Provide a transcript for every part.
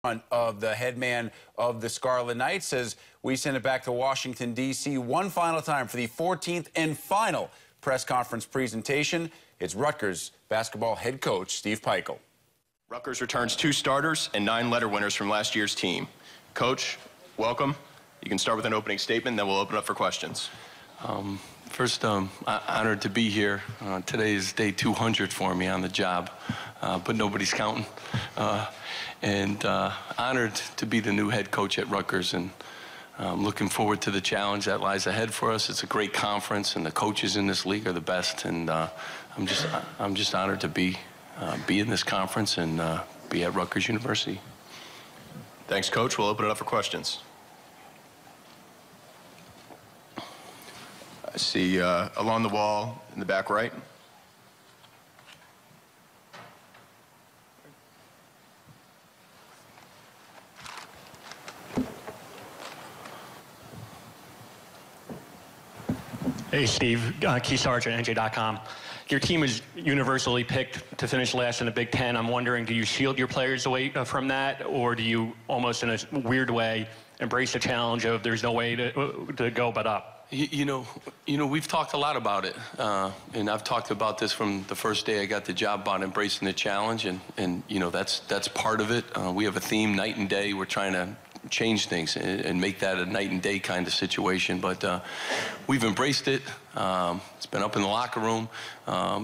Of the head man of the Scarlet Knights as we send it back to Washington, D.C. one final time for the 14th and final press conference presentation. It's Rutgers basketball head coach Steve Pikiell. Rutgers returns 2 starters and 9 letter winners from last year's team. Coach, welcome. You can start with an opening statement, then we'll open up for questions. First, honored to be here. Today is day 200 for me on the job, but nobody's counting. Honored to be the new head coach at Rutgers, and looking forward to the challenge that lies ahead for us. It's a great conference, and the coaches in this league are the best. And I'm just honored to be in this conference and be at Rutgers University. Thanks, Coach. We'll open it up for questions. I see along the wall in the back right. Hey, Steve. Key Sargent, NJ.com. Your team is universally picked to finish last in the Big Ten. I'm wondering, do you shield your players away from that, or do you almost in a weird way embrace the challenge of there's no way to go but up? You know, we've talked a lot about it, and I've talked about this from the first day I got the job about embracing the challenge, and you know, that's part of it. We have a theme, night and day. We're trying to change things and make that a night and day kind of situation, but we've embraced it. It's been up in the locker room.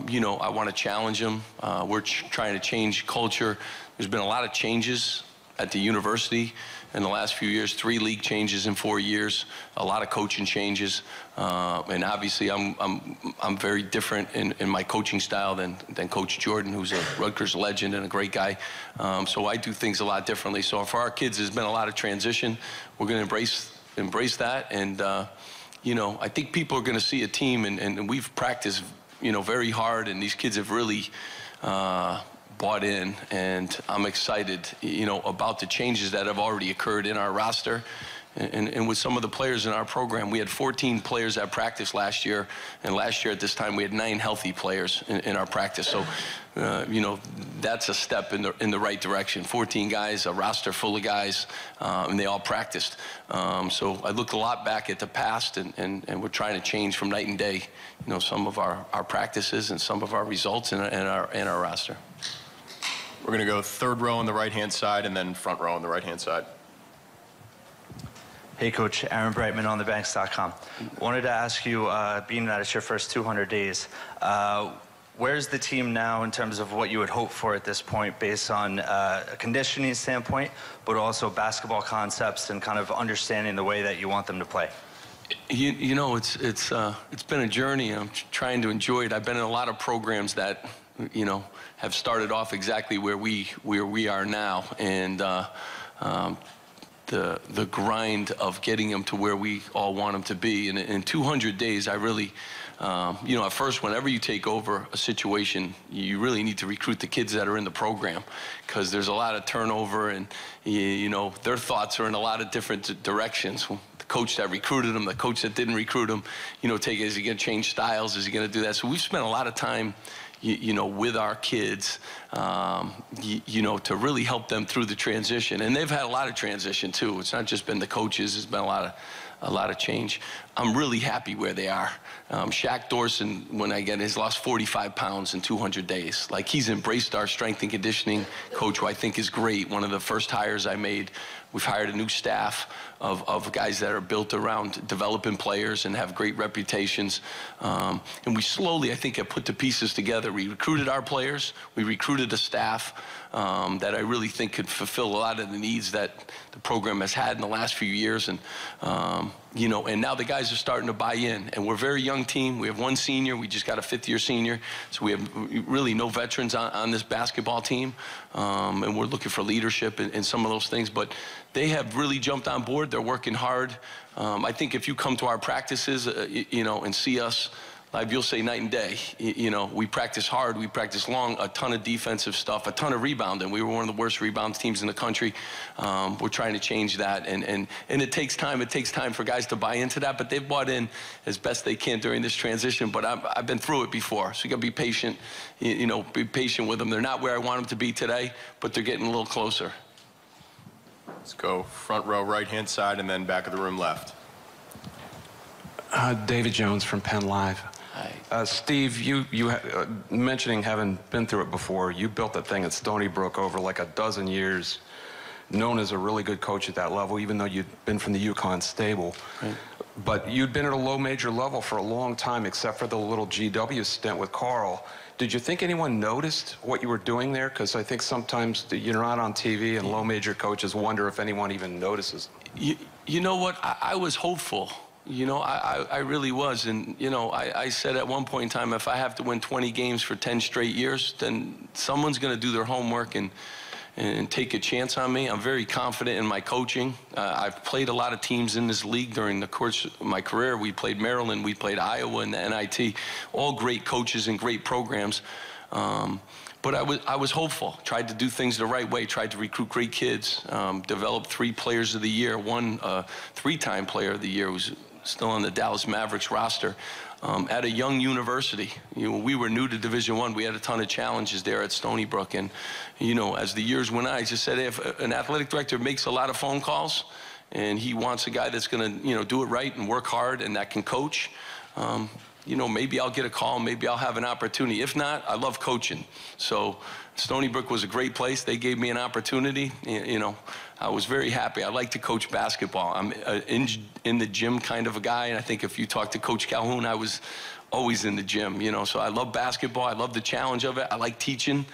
You know, I want to challenge them. We're trying to change culture. There's been a lot of changes at the university in the last few years, 3 league changes in 4 years, a lot of coaching changes, and obviously I'm very different in my coaching style than Coach Jordan, who's a Rutgers legend and a great guy. So I do things a lot differently. So for our kids, there's been a lot of transition. We're going to embrace that, and you know, I think people are going to see a team, and we've practiced, you know, very hard, and these kids have really bought in, and I'm excited, you know, about the changes that have already occurred in our roster and with some of the players in our program. We had 14 players at practice last year, and last year at this time we had 9 healthy players in our practice. So, you know, that's a step in the right direction. 14 guys, a roster full of guys, and they all practiced. So I look a lot back at the past, and we're trying to change from night and day, you know, some of our practices and some of our results and our roster. We're going to go third row on the right-hand side and then front row on the right-hand side. Hey, Coach. Aaron Brightman on thebanks.com. Wanted to ask you, being that it's your first 200 days, where's the team now in terms of what you would hope for at this point based on a conditioning standpoint, but also basketball concepts and kind of understanding the way that you want them to play? You know, it's been a journey. I'm trying to enjoy it. I've been in a lot of programs that, you know, have started off exactly where we are now, and the grind of getting them to where we all want them to be. And in 200 days, I really, you know, at first, whenever you take over a situation, you really need to recruit the kids that are in the program, because there's a lot of turnover, and you know, their thoughts are in a lot of different directions. The coach that recruited them, the coach that didn't recruit them, you know, is he going to change styles? Is he going to do that? So we've spent a lot of time, you know, with our kids, you know, to really help them through the transition. And they've had a lot of transition too. It's not just been the coaches. It's been a lot of change. I'm really happy where they are. Shaq Dorson, has lost 45 pounds in 200 days. Like, he's embraced our strength and conditioning coach, who I think is great. One of the first hires I made. We've hired a new staff of guys that are built around developing players and have great reputations. And we slowly, I think, have put the pieces together. We recruited our players. We recruited a staff that I really think could fulfill a lot of the needs that the program has had in the last few years. And, you know, and now the guys are starting to buy in. And we're a very young team. We have 1 senior. We just got a 5th-year senior. So we have really no veterans on this basketball team. And we're looking for leadership in some of those things. But they have really jumped on board. They're working hard. I think if you come to our practices, you know, and see us live, you'll say night and day. You know, we practice hard, we practice long, a ton of defensive stuff, a ton of rebounding. We were one of the worst rebound teams in the country. We're trying to change that, and it takes time. It takes time for guys to buy into that, but they've bought in as best they can during this transition. But I've been through it before, so you gotta be patient. You know, be patient with them. They're not where I want them to be today, but they're getting a little closer. Let's go front row right-hand side and then back of the room left. David Jones from Penn Live. Hi. Steve, you mentioning having been through it before, you built that thing at Stony Brook over like a dozen years, known as a really good coach at that level, even though you'd been from the UConn stable. Right. But you'd been at a low major level for a long time, except for the little GW stint with Carl. Did you think anyone noticed what you were doing there? Because I think sometimes you're not on TV and low major coaches wonder if anyone even notices. You know what? I was hopeful. You know, I really was. And, you know, I said at one point in time, if I have to win 20 games for 10 straight years, then someone's going to do their homework and take a chance on me. I'm very confident in my coaching. I've played a lot of teams in this league during the course of my career. We played Maryland, we played Iowa and the NIT, all great coaches and great programs. But I was hopeful, tried to do things the right way, tried to recruit great kids, developed 3 players of the year, one 3-time player of the year who's still on the Dallas Mavericks roster. At a young university. You know, we were new to Division I. We had a ton of challenges there at Stony Brook. And, you know, as the years went on, I just said, if an athletic director makes a lot of phone calls and he wants a guy that's going to, you know, do it right and work hard and that can coach, you know, maybe I'll get a call, maybe I'll have an opportunity. If not, I love coaching. So Stony Brook was a great place. They gave me an opportunity. You know, I was very happy. I like to coach basketball. I'm in the gym kind of a guy, and I think if you talk to Coach Calhoun, I was always in the gym, you know. So I love basketball. I love the challenge of it. I like teaching.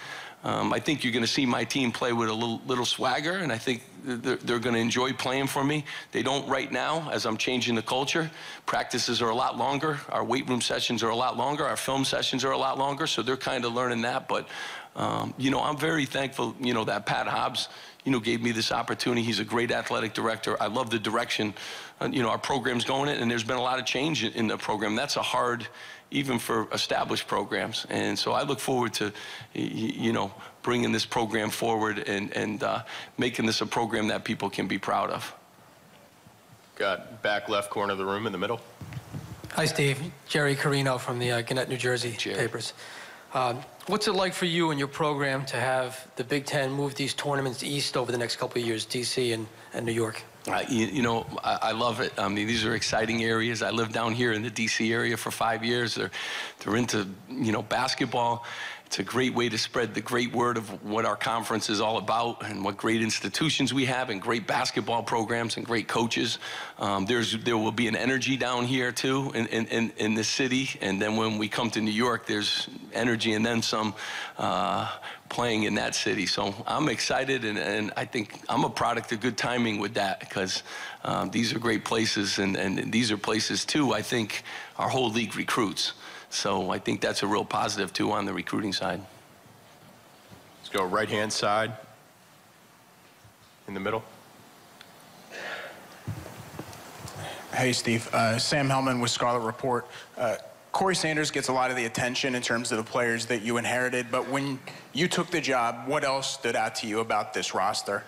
I think you're going to see my team play with a little swagger, and I think they're going to enjoy playing for me. They don't right now, as I'm changing the culture. Practices are a lot longer. Our weight room sessions are a lot longer. Our film sessions are a lot longer, so they're kind of learning that. But, you know, I'm very thankful, you know, that Pat Hobbs, you know, gave me this opportunity. He's a great athletic director. I love the direction, you know, our program's going in, and there's been a lot of change in the program. That's a hard, even for established programs. And so I look forward to, you know, bringing this program forward and making this a program that people can be proud of. Got back left corner of the room in the middle. Hi, Steve. Jerry Carino from the Gannett, New Jersey papers. What's it like for you and your program to have the Big Ten move these tournaments east over the next couple of years, D.C. and New York? You know, I love it. I mean, these are exciting areas. I lived down here in the D.C. area for 5 years. They're into, you know, basketball. It's a great way to spread the great word of what our conference is all about and what great institutions we have and great basketball programs and great coaches. There will be an energy down here, too, in the city. And then when we come to New York, there's energy and then some playing in that city. So I'm excited, and I think I'm a product of good timing with that because these are great places, and these are places, too, I think our whole league recruits. So I think that's a real positive, too, on the recruiting side. Let's go right-hand side in the middle. Hey, Steve. Sam Hellman with Scarlet Report. Corey Sanders gets a lot of the attention in terms of the players that you inherited, but when you took the job, what else stood out to you about this roster?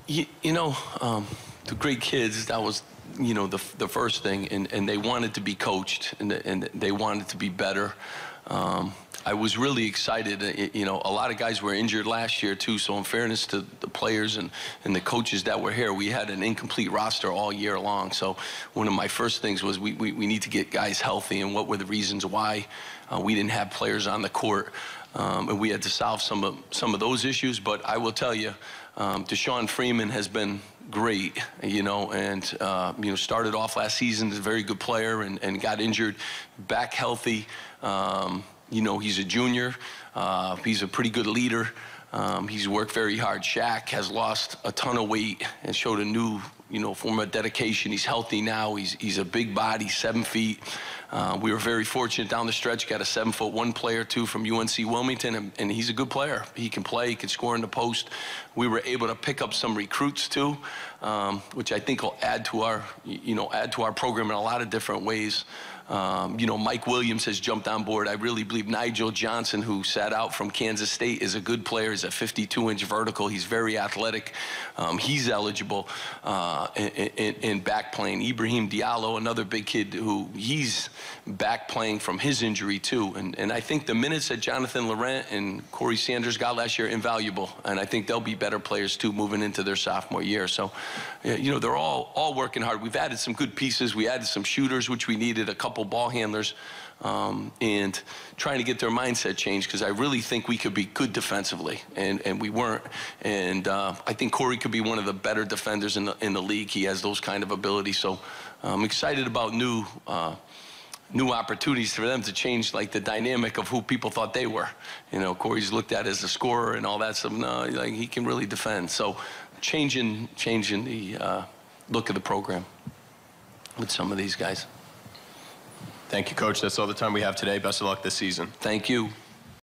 You know, the great kids, that was, you know, the first thing, and they wanted to be coached, and they wanted to be better. I was really excited. You know, a lot of guys were injured last year, too, so in fairness to the players and the coaches that were here, we had an incomplete roster all year long. So one of my first things was we need to get guys healthy, and what were the reasons why we didn't have players on the court. And we had to solve some of those issues. But I will tell you, Deshaun Freeman has been great, you know, and, you know, started off last season as a very good player and got injured, back healthy. You know, he's a junior. He's a pretty good leader. He's worked very hard. Shaq has lost a ton of weight and showed a new, you know, form of dedication. He's healthy now. He's a big body, 7 feet. We were very fortunate down the stretch. Got a 7'1" player, too, from UNC Wilmington, and he's a good player. He can play. He can score in the post. We were able to pick up some recruits, too, which I think will add to our, you know, program in a lot of different ways. You know, Mike Williams has jumped on board. I really believe Nigel Johnson, who sat out from Kansas State, is a good player. He's a 52-inch vertical. He's very athletic. He's eligible in back playing. Ibrahim Diallo, another big kid who he's back playing from his injury too. And I think the minutes that Jonathan Laurent and Corey Sanders got last year, invaluable. And I think they'll be better players too moving into their sophomore year. So, you know, they're all working hard. We've added some good pieces. We added some shooters, which we needed, a couple ball handlers, and trying to get their mindset changed, because I really think we could be good defensively, and we weren't. And I think Corey could be one of the better defenders in the league. He has those kind of abilities. So I'm excited about new opportunities for them to change, like, the dynamic of who people thought they were. You know, Corey's looked at as a scorer and all that stuff. No, like, he can really defend. So changing the look of the program with some of these guys. Thank you, Coach. That's all the time we have today. Best of luck this season. Thank you.